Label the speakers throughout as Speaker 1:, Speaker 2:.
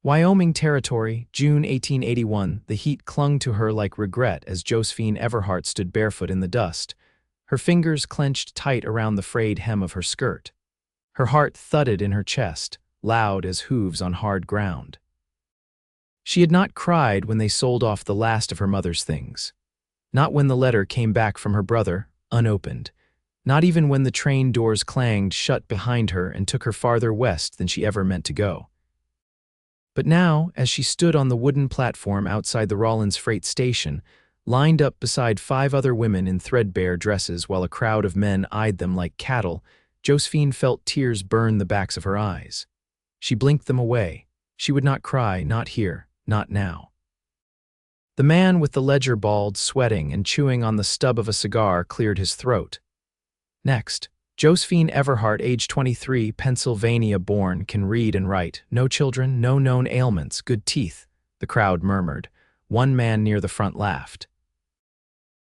Speaker 1: Wyoming Territory, June 1881. The heat clung to her like regret as Josephine Everhart stood barefoot in the dust, her fingers clenched tight around the frayed hem of her skirt. Her heart thudded in her chest, loud as hooves on hard ground. She had not cried when they sold off the last of her mother's things. Not when the letter came back from her brother, unopened. Not even when the train doors clanged shut behind her and took her farther west than she ever meant to go. But now, as she stood on the wooden platform outside the Rawlins freight station, lined up beside 5 other women in threadbare dresses while a crowd of men eyed them like cattle, Josephine felt tears burn the backs of her eyes. She blinked them away. She would not cry, not here, not now. The man with the ledger balled, sweating and chewing on the stub of a cigar, cleared his throat. Next, Josephine Everhart, age 23, Pennsylvania born, can read and write. No children, no known ailments, good teeth, the crowd murmured. One man near the front laughed.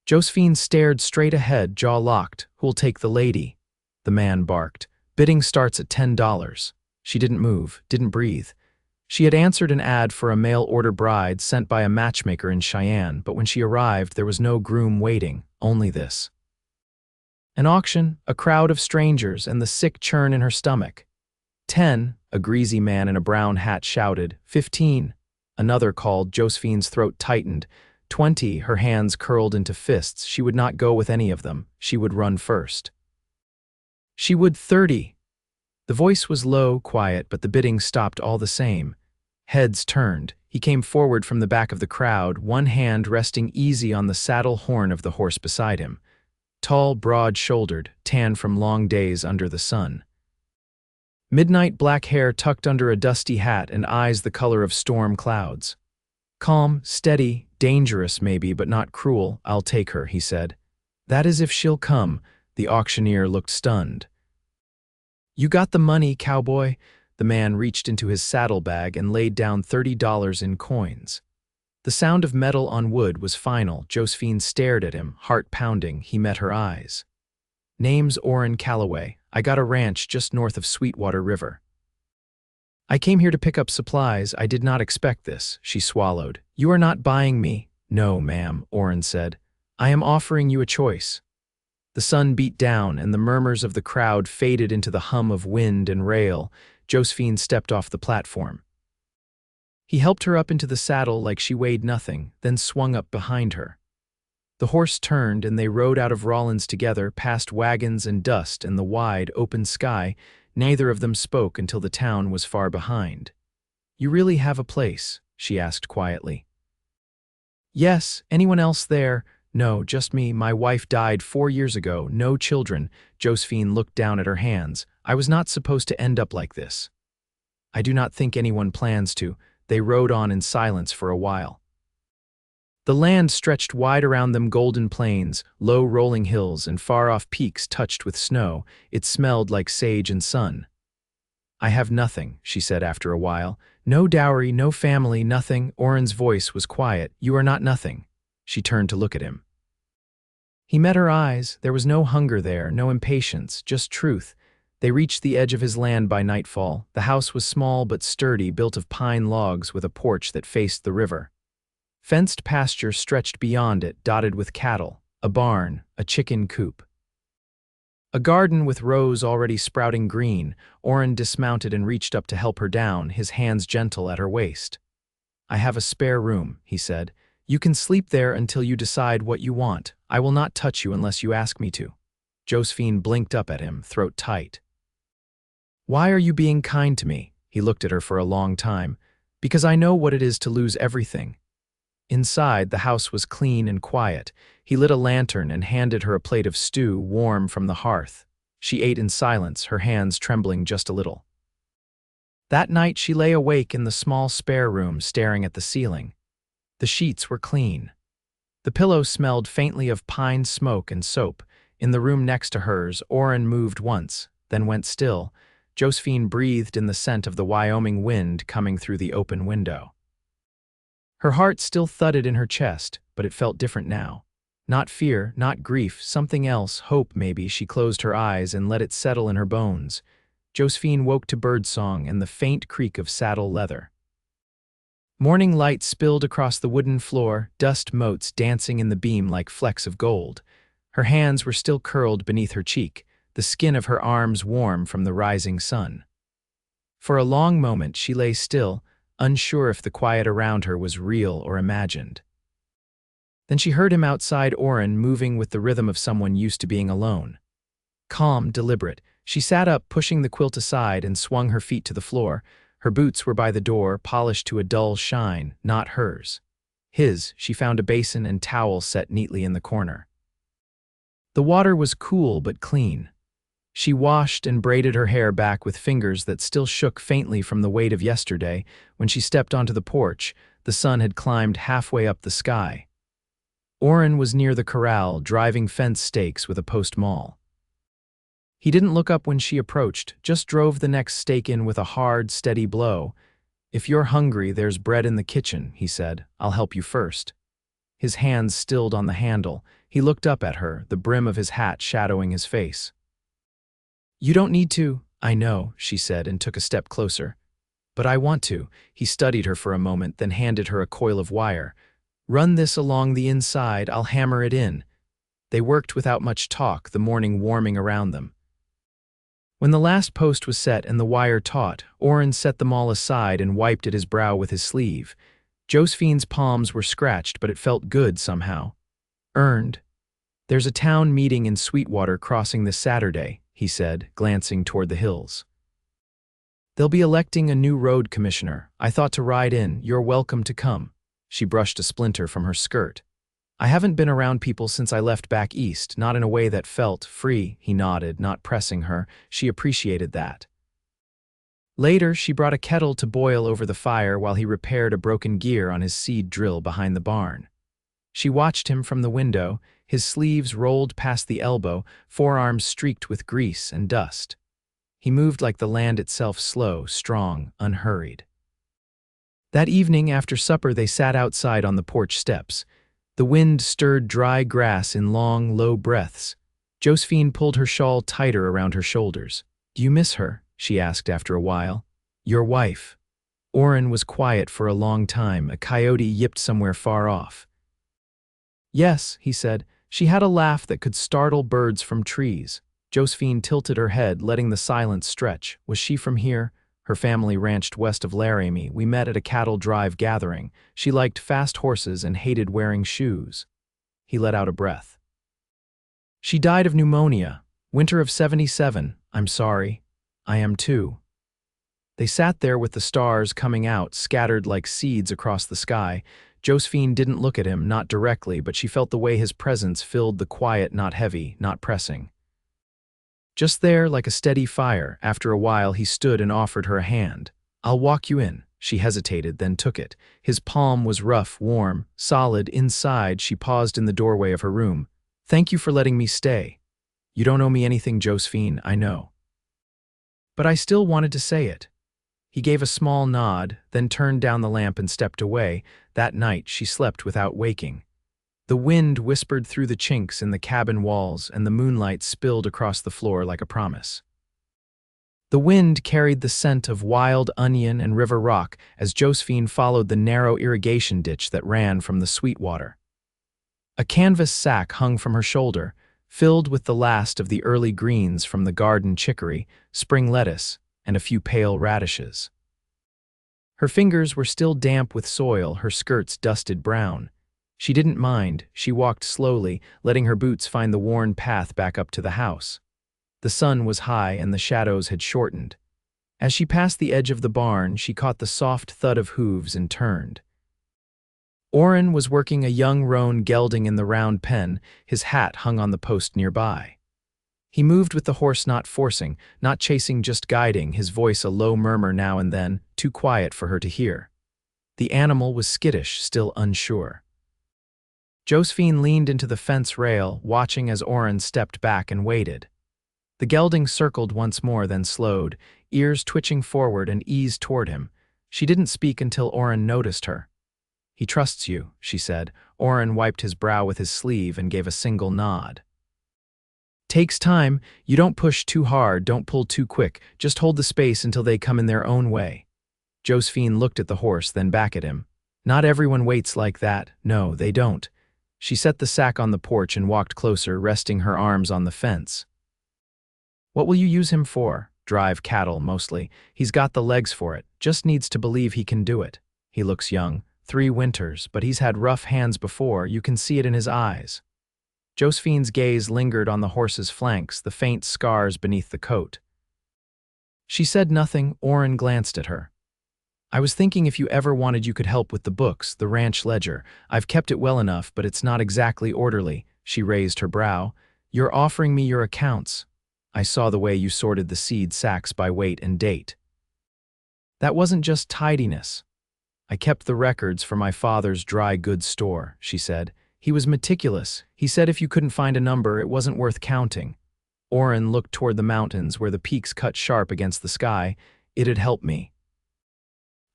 Speaker 1: Josephine stared straight ahead, jaw locked. Who'll take the lady? The man barked. Bidding starts at $10. She didn't move, didn't breathe. She had answered an ad for a mail-order bride sent by a matchmaker in Cheyenne, but when she arrived, there was no groom waiting, only this. An auction, a crowd of strangers, and the sick churn in her stomach. 10, a greasy man in a brown hat shouted. 15, another called. Josephine's throat tightened. 20, her hands curled into fists. She would not go with any of them. She would run first. She would. 30. The voice was low, quiet, but the bidding stopped all the same. Heads turned. He came forward from the back of the crowd, one hand resting easy on the saddle horn of the horse beside him. Tall, broad-shouldered, tan from long days under the sun. Midnight black hair tucked under a dusty hat and eyes the color of storm clouds. Calm, steady, dangerous maybe, but not cruel. I'll take her, he said. That is if she'll come. The auctioneer looked stunned. You got the money, cowboy. The man reached into his saddlebag and laid down $30 in coins. The sound of metal on wood was final. Josephine stared at him, heart pounding. He met her eyes. Name's Oran Calloway. I got a ranch just north of Sweetwater River. I came here to pick up supplies. I did not expect this, she swallowed. You are not buying me. No, ma'am, Oran said. I am offering you a choice. The sun beat down, and the murmurs of the crowd faded into the hum of wind and rail. Josephine stepped off the platform. He helped her up into the saddle like she weighed nothing, then swung up behind her. The horse turned, and they rode out of Rawlins together, past wagons and dust and the wide, open sky. Neither of them spoke until the town was far behind. You really have a place? She asked quietly. Yes, anyone else there? No, just me. My wife died 4 years ago, no children. Josephine looked down at her hands. I was not supposed to end up like this. I do not think anyone plans to. They rode on in silence for a while. The land stretched wide around them, golden plains, low rolling hills, and far-off peaks touched with snow. It smelled like sage and sun. I have nothing, she said after a while. No dowry, no family, nothing. Oran's voice was quiet. You are not nothing. She turned to look at him. He met her eyes. There was no hunger there, no impatience, just truth. They reached the edge of his land by nightfall. The house was small but sturdy, built of pine logs with a porch that faced the river. Fenced pasture stretched beyond it, dotted with cattle, a barn, a chicken coop. A garden with rows already sprouting green. Oran dismounted and reached up to help her down, his hands gentle at her waist. I have a spare room, he said. You can sleep there until you decide what you want. I will not touch you unless you ask me to. Josephine blinked up at him, throat tight. Why are you being kind to me? He looked at her for a long time. Because I know what it is to lose everything. Inside, the house was clean and quiet. He lit a lantern and handed her a plate of stew, warm from the hearth. She ate in silence, her hands trembling just a little. That night she lay awake in the small spare room, staring at the ceiling. The sheets were clean. The pillow smelled faintly of pine smoke and soap. In the room next to hers, Oran moved once, then went still. Josephine breathed in the scent of the Wyoming wind coming through the open window. Her heart still thudded in her chest, but it felt different now. Not fear, not grief, something else, hope maybe. She closed her eyes and let it settle in her bones. Josephine woke to birdsong and the faint creak of saddle leather. Morning light spilled across the wooden floor, dust motes dancing in the beam like flecks of gold. Her hands were still curled beneath her cheek, the skin of her arms warm from the rising sun. For a long moment she lay still, unsure if the quiet around her was real or imagined. Then she heard him outside Oran moving with the rhythm of someone used to being alone. Calm, deliberate, she sat up, pushing the quilt aside and swung her feet to the floor. Her boots were by the door, polished to a dull shine, not hers. His, she found a basin and towel set neatly in the corner. The water was cool but clean. She washed and braided her hair back with fingers that still shook faintly from the weight of yesterday. When she stepped onto the porch, the sun had climbed halfway up the sky. Oran was near the corral, driving fence stakes with a post maul. He didn't look up when she approached, just drove the next stake in with a hard, steady blow. "If you're hungry, there's bread in the kitchen," he said. "I'll help you first." His hands stilled on the handle. He looked up at her, the brim of his hat shadowing his face. "You don't need to." "I know," she said and took a step closer. "But I want to." He studied her for a moment, then handed her a coil of wire. "Run this along the inside, I'll hammer it in." They worked without much talk, the morning warming around them. When the last post was set and the wire taut, Oran set them all aside and wiped at his brow with his sleeve. Josephine's palms were scratched, but it felt good somehow. Earned. "There's a town meeting in Sweetwater Crossing this Saturday," he said, glancing toward the hills. "They'll be electing a new road commissioner. I thought to ride in. You're welcome to come." She brushed a splinter from her skirt. "I haven't been around people since I left back east, not in a way that felt free," he nodded, not pressing her. She appreciated that. Later, she brought a kettle to boil over the fire while he repaired a broken gear on his seed drill behind the barn. She watched him from the window, his sleeves rolled past the elbow, forearms streaked with grease and dust. He moved like the land itself, slow, strong, unhurried. That evening after supper they sat outside on the porch steps. The wind stirred dry grass in long, low breaths. Josephine pulled her shawl tighter around her shoulders. "Do you miss her?" she asked after a while. "Your wife." Oran was quiet for a long time. A coyote yipped somewhere far off. "Yes," he said. "She had a laugh that could startle birds from trees." Josephine tilted her head, letting the silence stretch. "Was she from here?" "Her family ranched west of Laramie. We met at a cattle drive gathering. She liked fast horses and hated wearing shoes." He let out a breath. "She died of pneumonia. Winter of '77. I'm sorry." "I am too." They sat there with the stars coming out, scattered like seeds across the sky. Josephine didn't look at him, not directly, but she felt the way his presence filled the quiet, not heavy, not pressing. Just there, like a steady fire. After a while, he stood and offered her a hand. "I'll walk you in." She hesitated, then took it. His palm was rough, warm, solid. Inside, she paused in the doorway of her room. "Thank you for letting me stay." "You don't owe me anything, Josephine, I know." But I still wanted to say it. He gave a small nod, then turned down the lamp and stepped away. That night, she slept without waking. The wind whispered through the chinks in the cabin walls, and the moonlight spilled across the floor like a promise. The wind carried the scent of wild onion and river rock as Josephine followed the narrow irrigation ditch that ran from the Sweetwater. A canvas sack hung from her shoulder, filled with the last of the early greens from the garden chicory, spring lettuce, and a few pale radishes. Her fingers were still damp with soil, her skirts dusted brown. She didn't mind. She walked slowly, letting her boots find the worn path back up to the house. The sun was high and the shadows had shortened. As she passed the edge of the barn, she caught the soft thud of hooves and turned. Oran was working a young roan gelding in the round pen, his hat hung on the post nearby. He moved with the horse, not forcing, not chasing, just guiding, his voice a low murmur now and then, too quiet for her to hear. The animal was skittish, still unsure. Josephine leaned into the fence rail, watching as Oran stepped back and waited. The gelding circled once more, then slowed, ears twitching forward, and eased toward him. She didn't speak until Oran noticed her. "He trusts you," she said. Oran wiped his brow with his sleeve and gave a single nod. "Takes time. You don't push too hard, don't pull too quick. Just hold the space until they come in their own way." Josephine looked at the horse, then back at him. Not everyone waits like that. No, they don't. She set the sack on the porch and walked closer, resting her arms on the fence. What will you use him for? Drive cattle, mostly. He's got the legs for it. Just needs to believe he can do it. He looks young. 3 winters, but he's had rough hands before. You can see it in his eyes. Josephine's gaze lingered on the horse's flanks, the faint scars beneath the coat. She said nothing. Oran glanced at her. I was thinking if you ever wanted you could help with the books, the ranch ledger. I've kept it well enough, but it's not exactly orderly. She raised her brow. You're offering me your accounts. I saw the way you sorted the seed sacks by weight and date. That wasn't just tidiness. I kept the records for my father's dry goods store, she said. He was meticulous. He said if you couldn't find a number, it wasn't worth counting. Oran looked toward the mountains where the peaks cut sharp against the sky. It'd help me.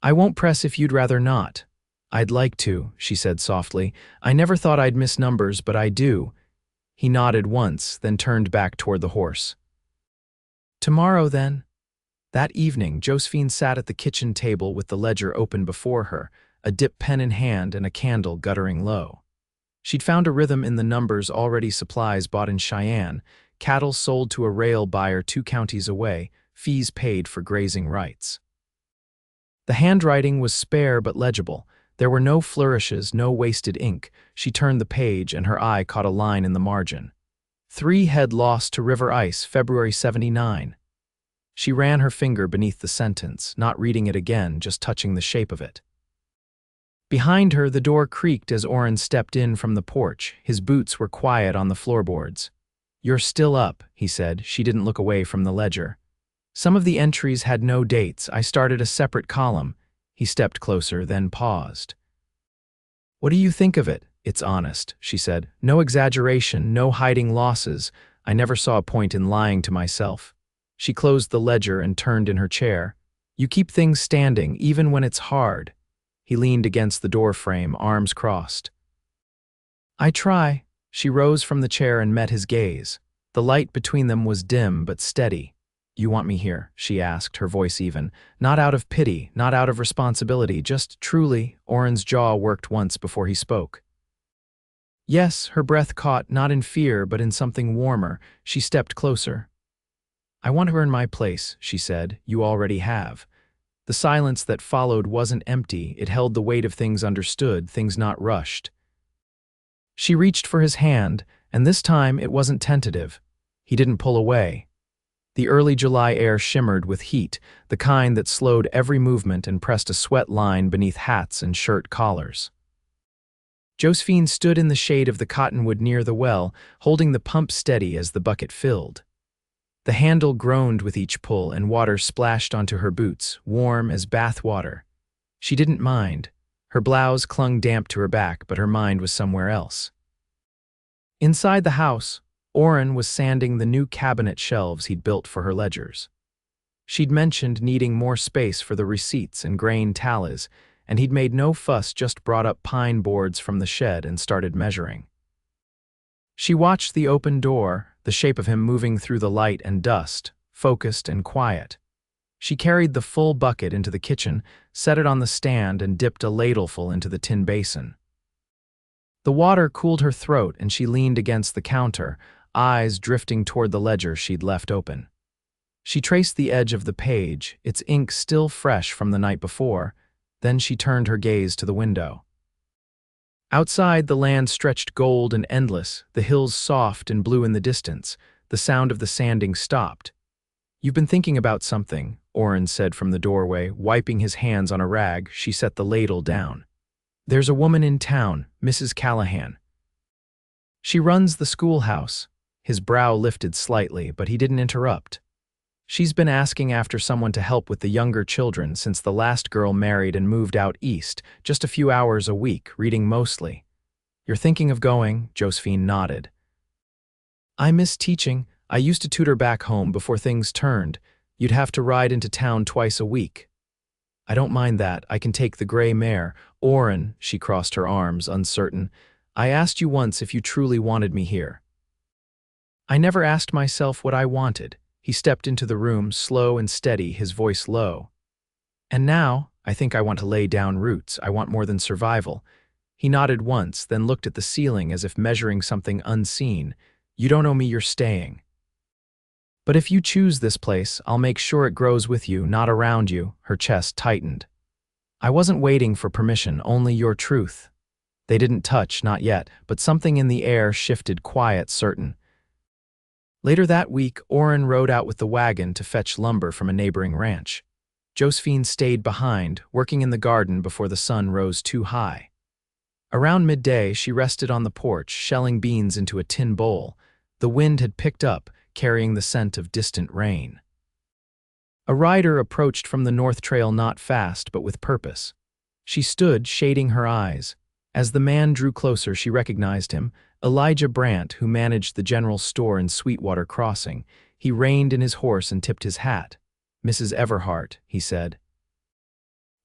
Speaker 1: I won't press if you'd rather not. I'd like to, she said softly. I never thought I'd miss numbers, but I do. He nodded once, then turned back toward the horse. Tomorrow, then? That evening, Josephine sat at the kitchen table with the ledger open before her, a dip pen in hand and a candle guttering low. She'd found a rhythm in the numbers, already supplies bought in Cheyenne, cattle sold to a rail buyer 2 counties away, fees paid for grazing rights. The handwriting was spare but legible. There were no flourishes, no wasted ink. She turned the page and her eye caught a line in the margin. 3 head lost to river ice, February 79. She ran her finger beneath the sentence, not reading it again, just touching the shape of it. Behind her, the door creaked as Oran stepped in from the porch. His boots were quiet on the floorboards. You're still up, he said. She didn't look away from the ledger. Some of the entries had no dates. I started a separate column. He stepped closer, then paused. What do you think of it? It's honest, she said. No exaggeration, no hiding losses. I never saw a point in lying to myself. She closed the ledger and turned in her chair. You keep things standing, even when it's hard. He leaned against the door frame, arms crossed. I try. She rose from the chair and met his gaze. The light between them was dim but steady. You want me here? She asked, her voice even. Not out of pity, not out of responsibility, just truly. Oran's jaw worked once before he spoke. Yes, her breath caught, not in fear, but in something warmer. She stepped closer. I want her in my place, she said. You already have. The silence that followed wasn't empty. It held the weight of things understood, things not rushed. She reached for his hand, and this time it wasn't tentative. He didn't pull away. The early July air shimmered with heat, the kind that slowed every movement and pressed a sweat line beneath hats and shirt collars. Josephine stood in the shade of the cottonwood near the well, holding the pump steady as the bucket filled. The handle groaned with each pull, and water splashed onto her boots, warm as bath water. She didn't mind. Her blouse clung damp to her back, but her mind was somewhere else. Inside the house, Oran was sanding the new cabinet shelves he'd built for her ledgers. She'd mentioned needing more space for the receipts and grain tallies, and he'd made no fuss, just brought up pine boards from the shed and started measuring. She watched the open door, the shape of him moving through the light and dust, focused and quiet. She carried the full bucket into the kitchen, set it on the stand, and dipped a ladleful into the tin basin. The water cooled her throat, and she leaned against the counter, eyes drifting toward the ledger she'd left open. She traced the edge of the page, its ink still fresh from the night before. Then she turned her gaze to the window. Outside, the land stretched gold and endless, the hills soft and blue in the distance. The sound of the sanding stopped. You've been thinking about something, Oran said from the doorway. Wiping his hands on a rag, she set the ladle down. There's a woman in town, Mrs. Callahan. She runs the schoolhouse. His brow lifted slightly, but he didn't interrupt. She's been asking after someone to help with the younger children since the last girl married and moved out east, just a few hours a week, reading mostly. You're thinking of going? Josephine nodded. I miss teaching. I used to tutor back home before things turned. You'd have to ride into town twice a week. I don't mind that. I can take the gray mare. Oran, she crossed her arms, uncertain. I asked you once if you truly wanted me here. I never asked myself what I wanted. He stepped into the room, slow and steady, his voice low. And now, I think I want to lay down roots. I want more than survival. He nodded once, then looked at the ceiling as if measuring something unseen. You don't owe me, you're staying. But if you choose this place, I'll make sure it grows with you, not around you. Her chest tightened. I wasn't waiting for permission, only your truth. They didn't touch, not yet, but something in the air shifted, quiet, certain. Later that week, Oran rode out with the wagon to fetch lumber from a neighboring ranch. Josephine stayed behind, working in the garden before the sun rose too high. Around midday, she rested on the porch, shelling beans into a tin bowl. The wind had picked up, carrying the scent of distant rain. A rider approached from the north trail, not fast, but with purpose. She stood, shading her eyes. As the man drew closer, she recognized him, Elijah Brandt, who managed the general store in Sweetwater Crossing. He reined in his horse and tipped his hat. Mrs. Everhart, he said.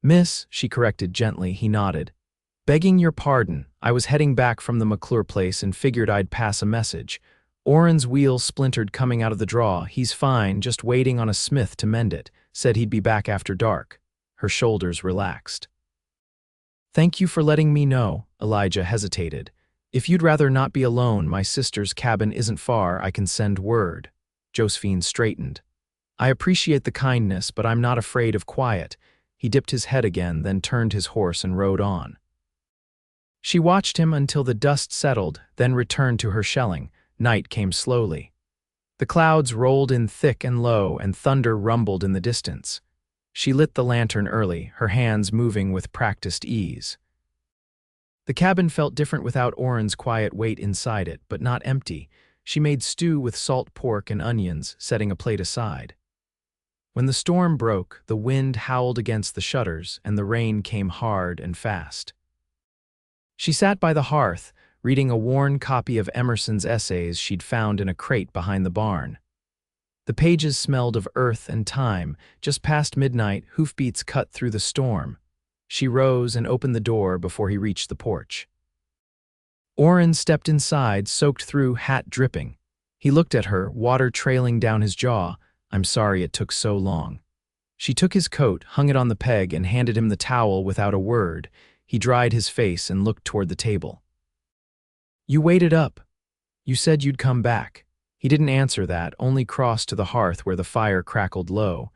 Speaker 1: Miss, she corrected gently. He nodded. Begging your pardon, I was heading back from the McClure place and figured I'd pass a message. Oran's wheel splintered coming out of the draw. He's fine, just waiting on a smith to mend it. Said he'd be back after dark. Her shoulders relaxed. Thank you for letting me know, Elijah hesitated. If you'd rather not be alone, my sister's cabin isn't far, I can send word. Josephine straightened. I appreciate the kindness, but I'm not afraid of quiet. He dipped his head again, then turned his horse and rode on. She watched him until the dust settled, then returned to her shelling. Night came slowly. The clouds rolled in thick and low, and thunder rumbled in the distance. She lit the lantern early, her hands moving with practiced ease. The cabin felt different without Oran's quiet weight inside it, but not empty. She made stew with salt pork and onions, setting a plate aside. When the storm broke, the wind howled against the shutters, and the rain came hard and fast. She sat by the hearth, reading a worn copy of Emerson's essays she'd found in a crate behind the barn. The pages smelled of earth and time. Just past midnight, hoofbeats cut through the storm. She rose and opened the door before he reached the porch. Oran stepped inside, soaked through, hat dripping. He looked at her, water trailing down his jaw. I'm sorry it took so long. She took his coat, hung it on the peg, and handed him the towel without a word. He dried his face and looked toward the table. You waited up. You said you'd come back. He didn't answer that, only crossed to the hearth where the fire crackled low.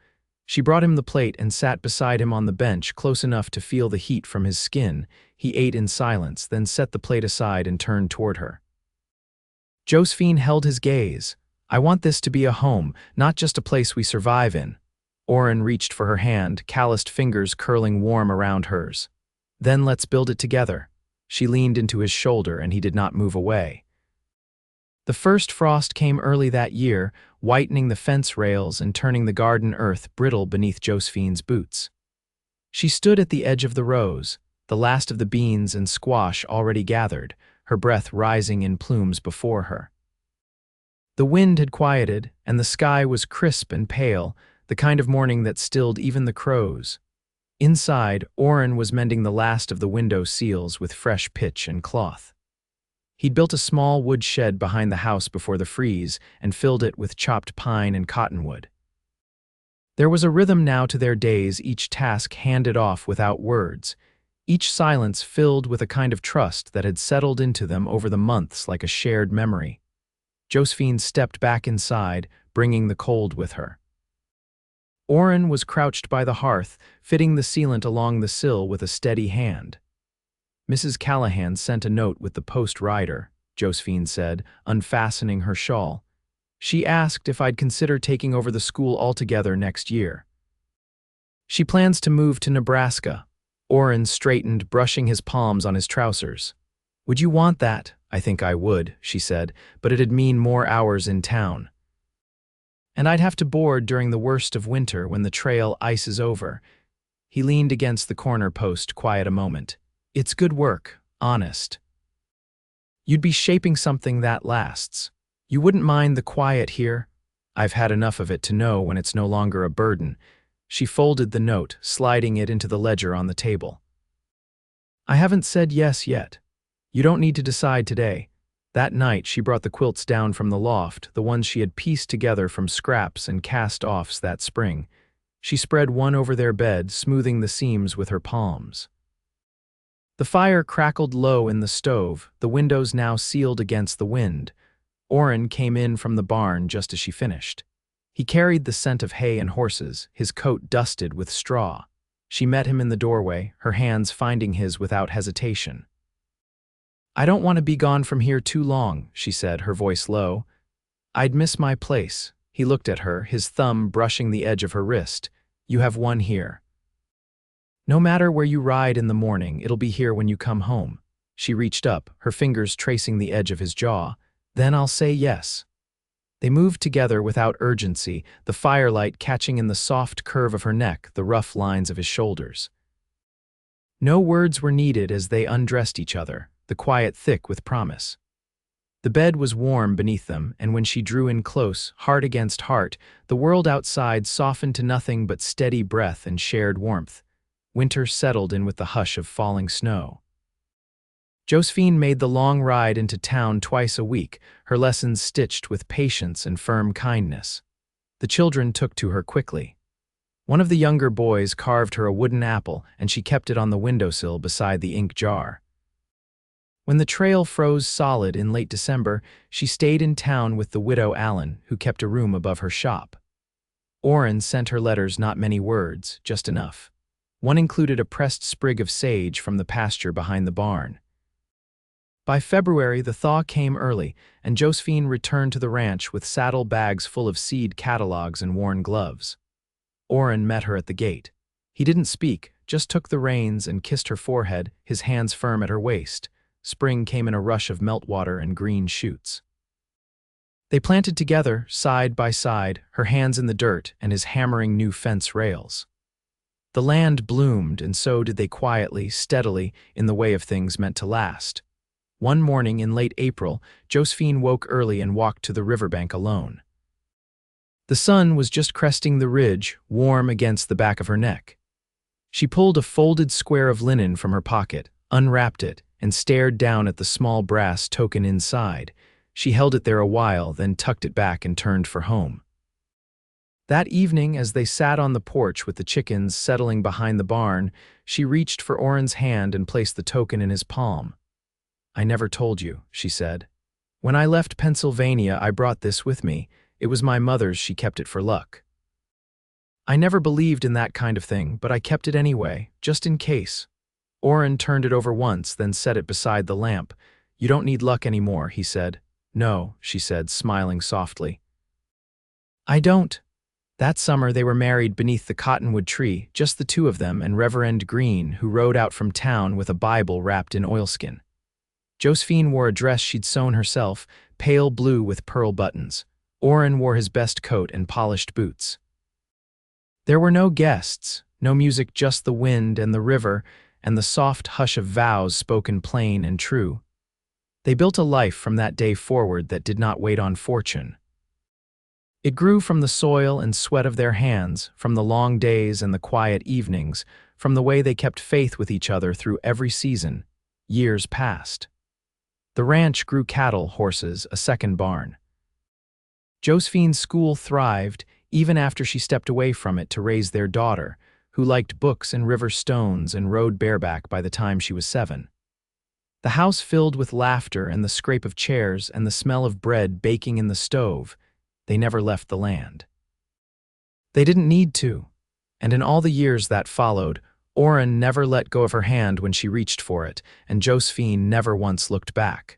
Speaker 1: She brought him the plate and sat beside him on the bench, close enough to feel the heat from his skin. He ate in silence, then set the plate aside and turned toward her. Josephine held his gaze. I want this to be a home, not just a place we survive in. Oran reached for her hand, calloused fingers curling warm around hers. Then let's build it together. She leaned into his shoulder and he did not move away. The first frost came early that year, whitening the fence rails and turning the garden earth brittle beneath Josephine's boots. She stood at the edge of the rows, the last of the beans and squash already gathered, her breath rising in plumes before her. The wind had quieted, and the sky was crisp and pale, the kind of morning that stilled even the crows. Inside, Oran was mending the last of the window seals with fresh pitch and cloth. He'd built a small wood shed behind the house before the freeze and filled it with chopped pine and cottonwood. There was a rhythm now to their days, each task handed off without words, each silence filled with a kind of trust that had settled into them over the months like a shared memory. Josephine stepped back inside, bringing the cold with her. Oran was crouched by the hearth, fitting the sealant along the sill with a steady hand. Mrs. Callahan sent a note with the post rider, Josephine said, unfastening her shawl. She asked if I'd consider taking over the school altogether next year. She plans to move to Nebraska. Oran straightened, brushing his palms on his trousers. Would you want that? I think I would, she said, but it'd mean more hours in town. And I'd have to board during the worst of winter when the trail ices over. He leaned against the corner post, quiet a moment. It's good work, honest. You'd be shaping something that lasts. You wouldn't mind the quiet here? I've had enough of it to know when it's no longer a burden. She folded the note, sliding it into the ledger on the table. I haven't said yes yet. You don't need to decide today. That night, she brought the quilts down from the loft, the ones she had pieced together from scraps and cast-offs that spring. She spread one over their bed, smoothing the seams with her palms. The fire crackled low in the stove, the windows now sealed against the wind. Oran came in from the barn just as she finished. He carried the scent of hay and horses, his coat dusted with straw. She met him in the doorway, her hands finding his without hesitation. "I don't want to be gone from here too long," she said, her voice low. "I'd miss my place." He looked at her, his thumb brushing the edge of her wrist. "You have one here. No matter where you ride in the morning, it'll be here when you come home." She reached up, her fingers tracing the edge of his jaw. "Then I'll say yes." They moved together without urgency, the firelight catching in the soft curve of her neck, the rough lines of his shoulders. No words were needed as they undressed each other, the quiet thick with promise. The bed was warm beneath them, and when she drew in close, heart against heart, the world outside softened to nothing but steady breath and shared warmth. Winter settled in with the hush of falling snow. Josephine made the long ride into town twice a week, her lessons stitched with patience and firm kindness. The children took to her quickly. One of the younger boys carved her a wooden apple, and she kept it on the windowsill beside the ink jar. When the trail froze solid in late December, she stayed in town with the widow Allen, who kept a room above her shop. Oran sent her letters, not many words, just enough. One included a pressed sprig of sage from the pasture behind the barn. By February, the thaw came early, and Josephine returned to the ranch with saddle bags full of seed catalogs and worn gloves. Oran met her at the gate. He didn't speak, just took the reins and kissed her forehead, his hands firm at her waist. Spring came in a rush of meltwater and green shoots. They planted together, side by side, her hands in the dirt and his hammering new fence rails. The land bloomed, and so did they quietly, steadily, in the way of things meant to last. One morning in late April, Josephine woke early and walked to the riverbank alone. The sun was just cresting the ridge, warm against the back of her neck. She pulled a folded square of linen from her pocket, unwrapped it, and stared down at the small brass token inside. She held it there a while, then tucked it back and turned for home. That evening, as they sat on the porch with the chickens settling behind the barn, she reached for Oran's hand and placed the token in his palm. "I never told you," she said. "When I left Pennsylvania, I brought this with me. It was my mother's, she kept it for luck. I never believed in that kind of thing, but I kept it anyway, just in case." Oran turned it over once, then set it beside the lamp. "You don't need luck anymore," he said. "No," she said, smiling softly. "I don't." That summer they were married beneath the cottonwood tree, just the two of them and Reverend Green, who rode out from town with a Bible wrapped in oilskin. Josephine wore a dress she'd sewn herself, pale blue with pearl buttons. Oran wore his best coat and polished boots. There were no guests, no music, just the wind and the river, and the soft hush of vows spoken plain and true. They built a life from that day forward that did not wait on fortune. It grew from the soil and sweat of their hands, from the long days and the quiet evenings, from the way they kept faith with each other through every season. Years passed. The ranch grew cattle, horses, a second barn. Josephine's school thrived, even after she stepped away from it to raise their daughter, who liked books and river stones and rode bareback by the time she was 7. The house filled with laughter and the scrape of chairs and the smell of bread baking in the stove. They never left the land. They didn't need to, and in all the years that followed, Oran never let go of her hand when she reached for it, and Josephine never once looked back.